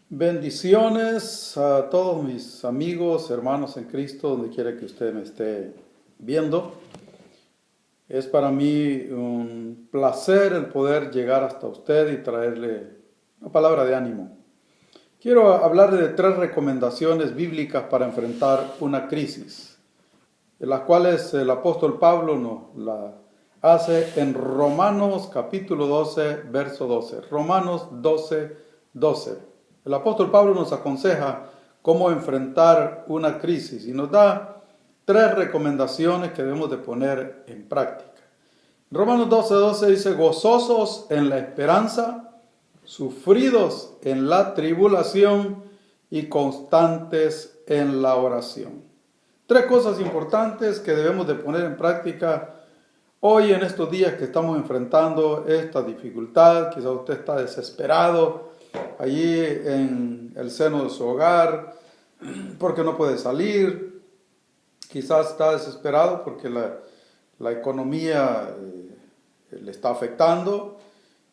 Bendiciones a todos mis amigos, hermanos en Cristo, donde quiera que usted me esté viendo. Es para mí un placer el poder llegar hasta usted y traerle una palabra de ánimo. Quiero hablarle de 3 recomendaciones bíblicas para enfrentar una crisis, de las cuales el apóstol Pablo nos la hace en Romanos capítulo 12, verso 12. Romanos 12, 12. El apóstol Pablo nos aconseja cómo enfrentar una crisis y nos da 3 recomendaciones que debemos de poner en práctica. Romanos 12, 12 dice: gozosos en la esperanza, sufridos en la tribulación y constantes en la oración. 3 cosas importantes que debemos de poner en práctica hoy en estos días que estamos enfrentando esta dificultad. Quizás usted está desesperado allí en el seno de su hogar porque no puede salir. Quizás está desesperado porque la economía le está afectando.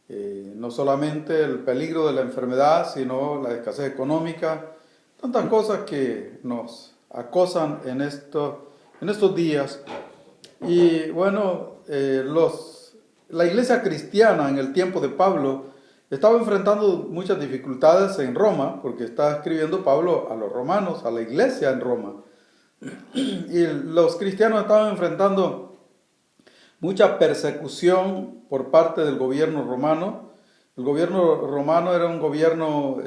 No solamente el peligro de la enfermedad, sino la escasez económica. Tantas cosas que nos acosan en estos días. Y bueno, la iglesia cristiana en el tiempo de Pablo estaba enfrentando muchas dificultades en Roma, porque está escribiendo Pablo a los romanos, a la iglesia en Roma. Y los cristianos estaban enfrentando mucha persecución por parte del gobierno romano. El gobierno romano era un gobierno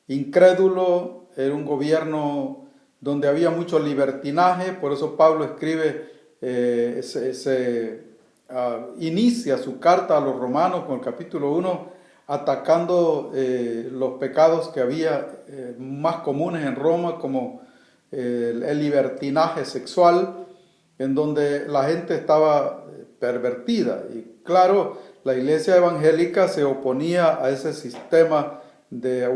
incrédulo, era un gobierno donde había mucho libertinaje. Por eso Pablo escribe, inicia su carta a los romanos con el capítulo 1, atacando los pecados que había más comunes en Roma, como el libertinaje sexual, en donde la gente estaba pervertida. Y claro, la iglesia evangélica se oponía a ese sistema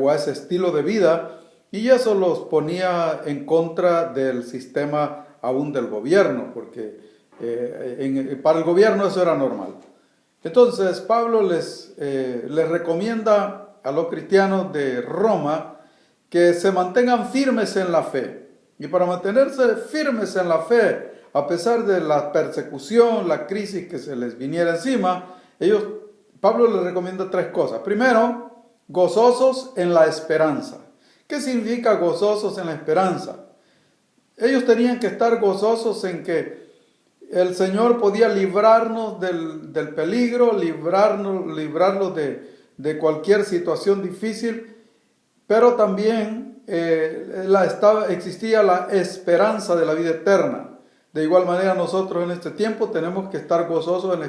o a ese estilo de vida, y eso los ponía en contra del sistema aún del gobierno, porque para el gobierno eso era normal. Entonces Pablo les recomienda a los cristianos de Roma que se mantengan firmes en la fe. Y para mantenerse firmes en la fe, a pesar de la persecución, la crisis que se les viniera encima, Pablo les recomienda 3 cosas. Primero, gozosos en la esperanza. ¿Qué significa gozosos en la esperanza? Ellos tenían que estar gozosos en que el Señor podía librarnos del peligro, librarnos de cualquier situación difícil, pero también existía la esperanza de la vida eterna. De igual manera, nosotros en este tiempo tenemos que estar gozosos en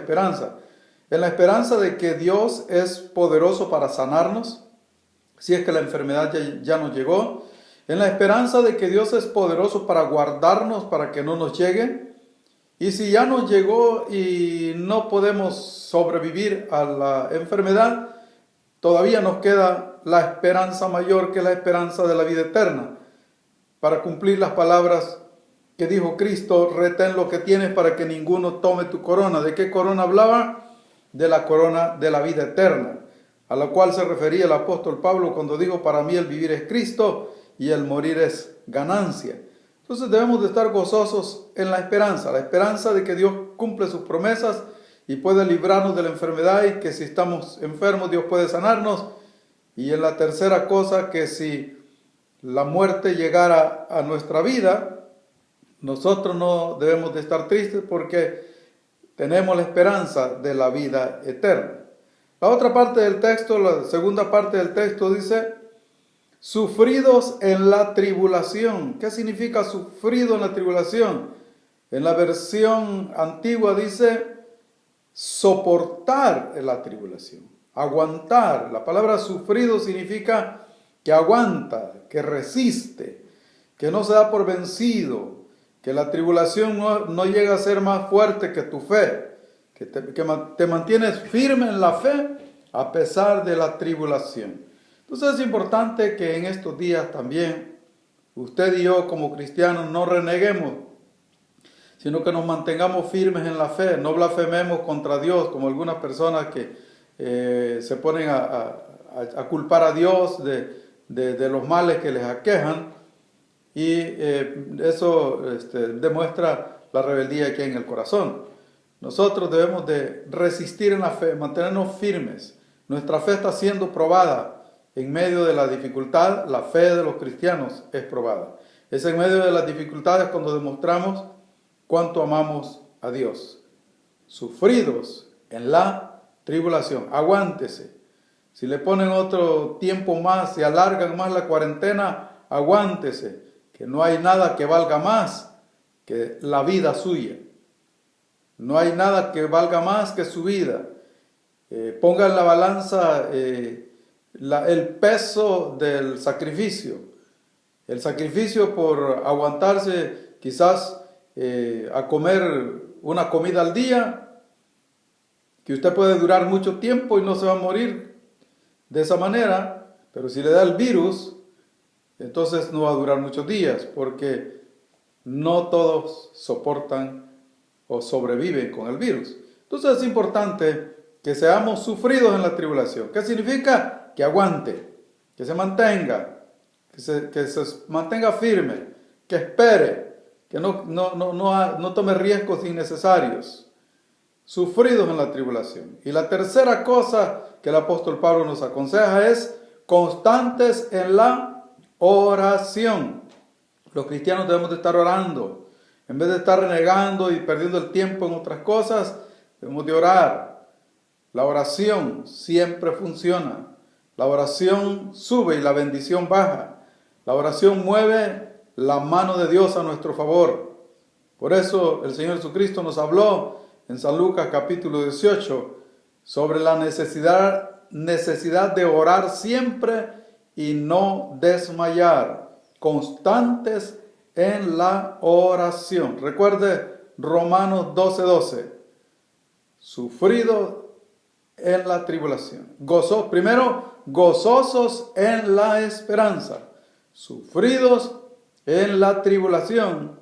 la esperanza de que Dios es poderoso para sanarnos, si es que la enfermedad ya nos llegó, en la esperanza de que Dios es poderoso para guardarnos, para que no nos llegue. Y si ya nos llegó y no podemos sobrevivir a la enfermedad, todavía nos queda la esperanza mayor, que es la esperanza de la vida eterna, para cumplir las palabras que dijo Cristo: retén lo que tienes para que ninguno tome tu corona. ¿De qué corona hablaba? De la corona de la vida eterna, a la cual se refería el apóstol Pablo cuando dijo: para mí el vivir es Cristo y el morir es ganancia. Entonces debemos de estar gozosos en la esperanza de que Dios cumple sus promesas y puede librarnos de la enfermedad, y que si estamos enfermos Dios puede sanarnos. Y en la tercera cosa, que si la muerte llegara a nuestra vida, nosotros no debemos de estar tristes porque tenemos la esperanza de la vida eterna. La otra parte del texto, la segunda parte del texto dice: sufridos en la tribulación. ¿Qué significa sufrido en la tribulación? En la versión antigua dice soportar la tribulación, aguantar. La palabra sufrido significa que aguanta, que resiste, que no se da por vencido, que la tribulación no llega a ser más fuerte que tu fe, que te mantienes firme en la fe a pesar de la tribulación. Entonces es importante que en estos días también usted y yo como cristianos no reneguemos, sino que nos mantengamos firmes en la fe, no blasfememos contra Dios, como algunas personas que se ponen a culpar a Dios de los males que les aquejan, y eso demuestra la rebeldía que hay en el corazón. Nosotros debemos de resistir en la fe, mantenernos firmes. Nuestra fe está siendo probada. En medio de la dificultad, la fe de los cristianos es probada. Es en medio de las dificultades cuando demostramos cuánto amamos a Dios. Sufridos en la tribulación. Aguántese. Si le ponen otro tiempo más, si alargan más la cuarentena, aguántese. Que no hay nada que valga más que la vida suya. No hay nada que valga más que su vida. Ponga en la balanza el peso del sacrificio. El sacrificio por aguantarse quizás a comer una comida al día, que usted puede durar mucho tiempo y no se va a morir de esa manera, pero si le da el virus, entonces no va a durar muchos días, porque no todos soportan o sobreviven con el virus. Entonces es importante que seamos sufridos en la tribulación. ¿Qué significa? Que aguante, que se mantenga, que se mantenga firme, que espere, que no tome riesgos innecesarios. Sufridos en la tribulación. Y la tercera cosa que el apóstol Pablo nos aconseja es constantes en la oración. Los cristianos debemos de estar orando. En vez de estar renegando y perdiendo el tiempo en otras cosas, debemos de orar. La oración siempre funciona. La oración sube y la bendición baja. La oración mueve la mano de Dios a nuestro favor. Por eso el Señor Jesucristo nos habló en San Lucas capítulo 18 sobre la necesidad de orar siempre y no desmayar. Constantes en la oración. Recuerde Romanos 12:12. Sufrido en la tribulación. Primero, gozosos en la esperanza. Sufridos en la tribulación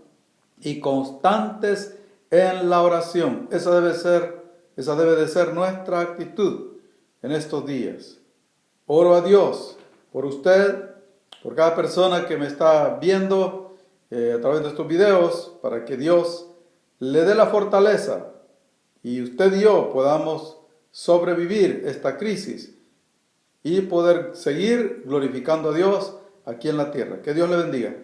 y constantes en la oración. Esa debe de ser nuestra actitud en estos días. Oro a Dios por usted, por cada persona que me está viendo a través de estos videos, para que Dios le dé la fortaleza y usted y yo podamos sobrevivir esta crisis y poder seguir glorificando a Dios aquí en la tierra. Que Dios le bendiga.